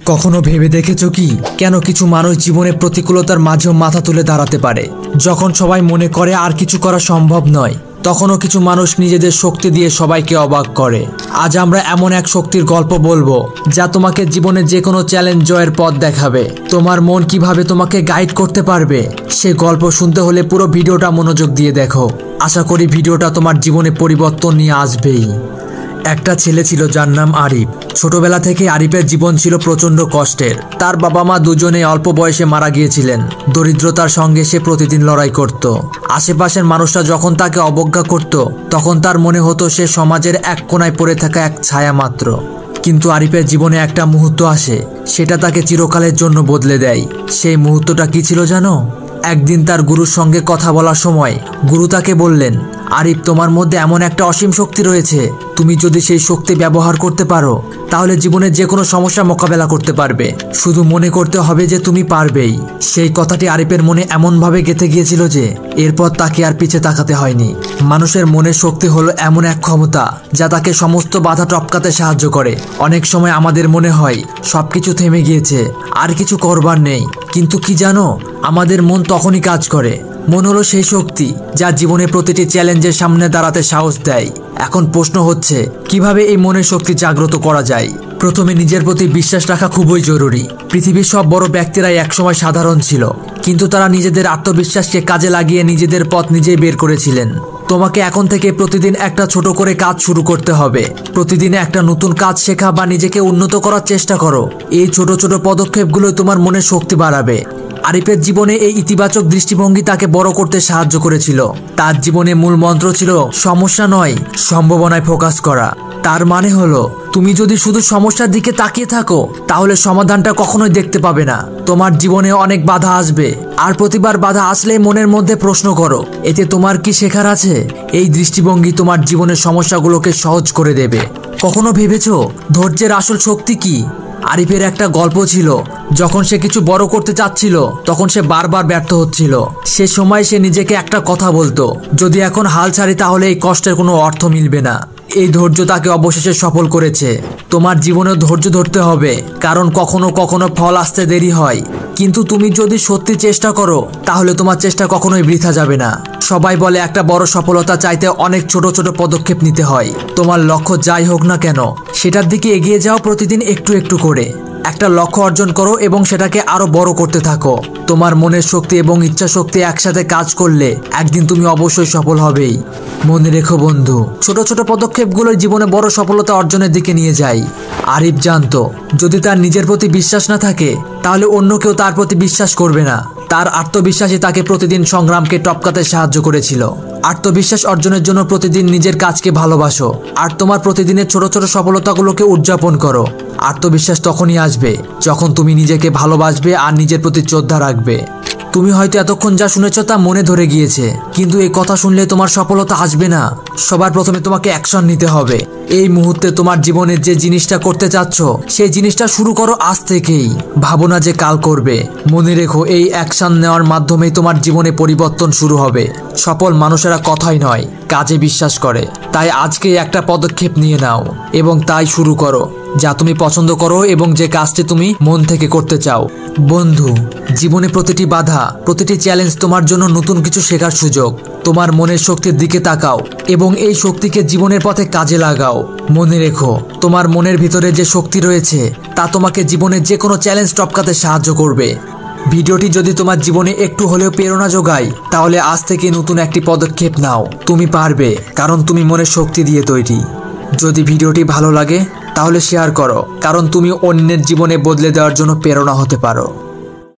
কখনো ভেবে দেখেছো কি কেন কিছু মানুষ জীবনে প্রতিকূলতার মাঝেও মাথা তুলে দাঁড়াতে পারে? যখন সবাই মনে করে আর কিছু করা সম্ভব নয়, তখনও কিছু মানুষ নিজেদের শক্তি দিয়ে সবাইকে অবাক করে। আজ আমরা এমন এক শক্তির গল্প বলবো যা তোমাকে জীবনে যে কোনো চ্যালেঞ্জ জয়ের পথ দেখাবে। তোমার মন কিভাবে তোমাকে গাইড করতে পারবে, সে গল্প শুনতে হলে পুরো ভিডিওটা মনোযোগ দিয়ে দেখো। আশা করি ভিডিওটা তোমার জীবনে পরিবর্তন নিয়ে আসবেই। একটা ছেলে ছিল যার নাম আরিফ। ছোটবেলা থেকে আরিফের জীবন ছিল প্রচন্ড কষ্টের। তার বাবা মা দুজনে অল্প বয়সে মারা গিয়েছিলেন। দরিদ্রতার সঙ্গে সে প্রতিদিন লড়াই করত। আশেপাশের মানুষরা যখন তাকে অবজ্ঞা করত, তখন তার মনে হতো সে সমাজের এক কোণায় পড়ে থাকা এক ছায়া মাত্র। কিন্তু আরিফের জীবনে একটা মুহূর্ত আসে, সেটা তাকে চিরকালের জন্য বদলে দেয়। সেই মুহূর্তটা কি ছিল জানো? একদিন তার গুরুর সঙ্গে কথা বলার সময় গুরু তাকে বললেন, আরিফ, তোমার মধ্যে এমন একটা অসীম শক্তি রয়েছে। তুমি যদি সেই শক্তি ব্যবহার করতে পারো, তাহলে জীবনের যে কোনো সমস্যা মোকাবেলা করতে পারবে। শুধু মনে করতে হবে যে তুমি পারবেই। সেই কথাটি আরিফের মনে এমনভাবে গেঁথে গিয়েছিল যে এরপর তাকে আর পিছে তাকাতে হয়নি। মানুষের মনের শক্তি হলো এমন এক ক্ষমতা যা তাকে সমস্ত বাধা টপকাতে সাহায্য করে। অনেক সময় আমাদের মনে হয় সবকিছু থেমে গিয়েছে, আর কিছু করবার নেই। কিন্তু কি জানো, আমাদের মন তখনই কাজ করে। মন হলো সেই শক্তি যা জীবনে প্রতিটি চ্যালেঞ্জের সামনে দাঁড়াতে সাহস দেয়। এখন প্রশ্ন হচ্ছে, কিভাবে এই মনের শক্তি জাগ্রত করা যায়? প্রথমে নিজের প্রতি বিশ্বাস রাখা খুবই জরুরি। পৃথিবীর সব বড় ব্যক্তিরাই একসময় সাধারণ ছিল, কিন্তু তারা নিজেদের আত্মবিশ্বাসকে কাজে লাগিয়ে নিজেদের পথ নিজেই বের করেছিলেন। তোমাকে এখন থেকে প্রতিদিন একটা ছোট করে কাজ শুরু করতে হবে। প্রতিদিন একটা নতুন কাজ শেখা বা নিজেকে উন্নত করার চেষ্টা করো। এই ছোট ছোট পদক্ষেপগুলোই তোমার মনের শক্তি বাড়াবে। আরিফের জীবনে এই ইতিবাচক দৃষ্টিভঙ্গি তাকে বড় করতে সাহায্য করেছিল। তার জীবনে মূল মন্ত্র ছিল সমস্যা নয়, সম্ভাবনায় ফোকাস করা। তার মানে হলো, তুমি যদি শুধু সমস্যার দিকে তাকিয়ে থাকো, তাহলে সমাধানটা কখনোই দেখতে পাবে না। তোমার জীবনে অনেক বাধা আসবে, আর প্রতিবার বাধা আসলে মনের মধ্যে প্রশ্ন করো, এতে তোমার কি শেখার আছে? এই দৃষ্টিভঙ্গি তোমার জীবনের সমস্যাগুলোকে সহজ করে দেবে। কখনো ভেবেছো ধৈর্যের আসল শক্তি কি? আরিফের একটা গল্প ছিল, যখন সে কিছু বড় করতে চাচ্ছিল, তখন সে বারবার ব্যর্থ হচ্ছিল। সে সময় সে নিজেকে একটা কথা বলতো, যদি এখন হাল ছাড়ি তাহলে এই কষ্টের কোনো অর্থ মিলবে না। এই ধৈর্য তাকে অবশেষে সফল করেছে। তোমার জীবনেও ধৈর্য ধরতে হবে, কারণ কখনো কখনো ফল আসতে দেরি হয়, কিন্তু তুমি যদি সত্যি চেষ্টা করো, তাহলে তোমার চেষ্টা কখনোই বৃথা যাবে না। সবাই বলে একটা বড় সফলতা চাইতে অনেক ছোট ছোট পদক্ষেপ নিতে হয়। তোমার লক্ষ্য যাই হোক না কেন, সেটার দিকে এগিয়ে যাও প্রতিদিন একটু একটু করে। একটা লক্ষ্য অর্জন করো এবং সেটাকে আরো বড় করতে থাকো। তোমার মনের শক্তি এবং ইচ্ছা শক্তি একসাথে কাজ করলে একদিন তুমি অবশ্যই সফল হবেই। মনে রেখো বন্ধু, ছোট ছোট পদক্ষেপগুলো জীবনে বড় সফলতা অর্জনের দিকে নিয়ে যায়। আরিফ জানতো, যদি তার নিজের প্রতি বিশ্বাস না থাকে, তাহলে অন্য কেউ তার প্রতি বিশ্বাস করবে না। তার আত্মবিশ্বাসই তাকে প্রতিদিন সংগ্রামকে টপকাতে সাহায্য করেছিল। আত্মবিশ্বাস অর্জনের জন্য প্রতিদিন নিজের কাজকে ভালোবাসো, আর তোমার প্রতিদিনের ছোট ছোট সফলতাগুলোকে উদযাপন করো। আত্মবিশ্বাস তখনই আসবে যখন তুমি নিজেকে ভালোবাসবে আর নিজের প্রতি শ্রদ্ধা রাখবে। তুমি হয়তো এতক্ষণ যা শুনেছো তা মনে ধরে গিয়েছে, কিন্তু এই কথা শুনলে তোমার সফলতা আসবে না। সবার প্রথমে তোমাকে অ্যাকশন নিতে হবে। এই মুহূর্তে তোমার জীবনের যে জিনিসটা করতে চাচ্ছ, সেই জিনিসটা শুরু করো আজ থেকেই। ভাবো না যে কাল করবে। মনে রেখো, এই অ্যাকশন নেওয়ার মাধ্যমেই তোমার জীবনে পরিবর্তন শুরু হবে। সফল মানুষেরা কথাই নয়, কাজে বিশ্বাস করে। তাই আজকেই একটা পদক্ষেপ নিয়ে নাও এবং তাই শুরু করো যা তুমি পছন্দ করো এবং যে কাজটি তুমি মন থেকে করতে চাও। বন্ধু, জীবনে প্রতিটি বাধা, প্রতিটি চ্যালেঞ্জ তোমার জন্য নতুন কিছু শেখার সুযোগ। তোমার মনের শক্তির দিকে তাকাও এবং এই শক্তিকে জীবনের পথে কাজে লাগাও। মনে রেখো, তোমার মনের ভিতরে যে শক্তি রয়েছে তা তোমাকে জীবনের যে কোনো চ্যালেঞ্জ টপকাতে সাহায্য করবে। ভিডিওটি যদি তোমার জীবনে একটু হলেও প্রেরণা যোগায়, তাহলে আজ থেকে নতুন একটি পদক্ষেপ নাও। তুমি পারবে, কারণ তুমি মনের শক্তি দিয়ে তৈরি। যদি ভিডিওটি ভালো লাগে, তাহলে শেয়ার করো, কারণ তুমি অন্যের জীবনে বদলে দেওয়ার জন্য প্রেরণা হতে পারো।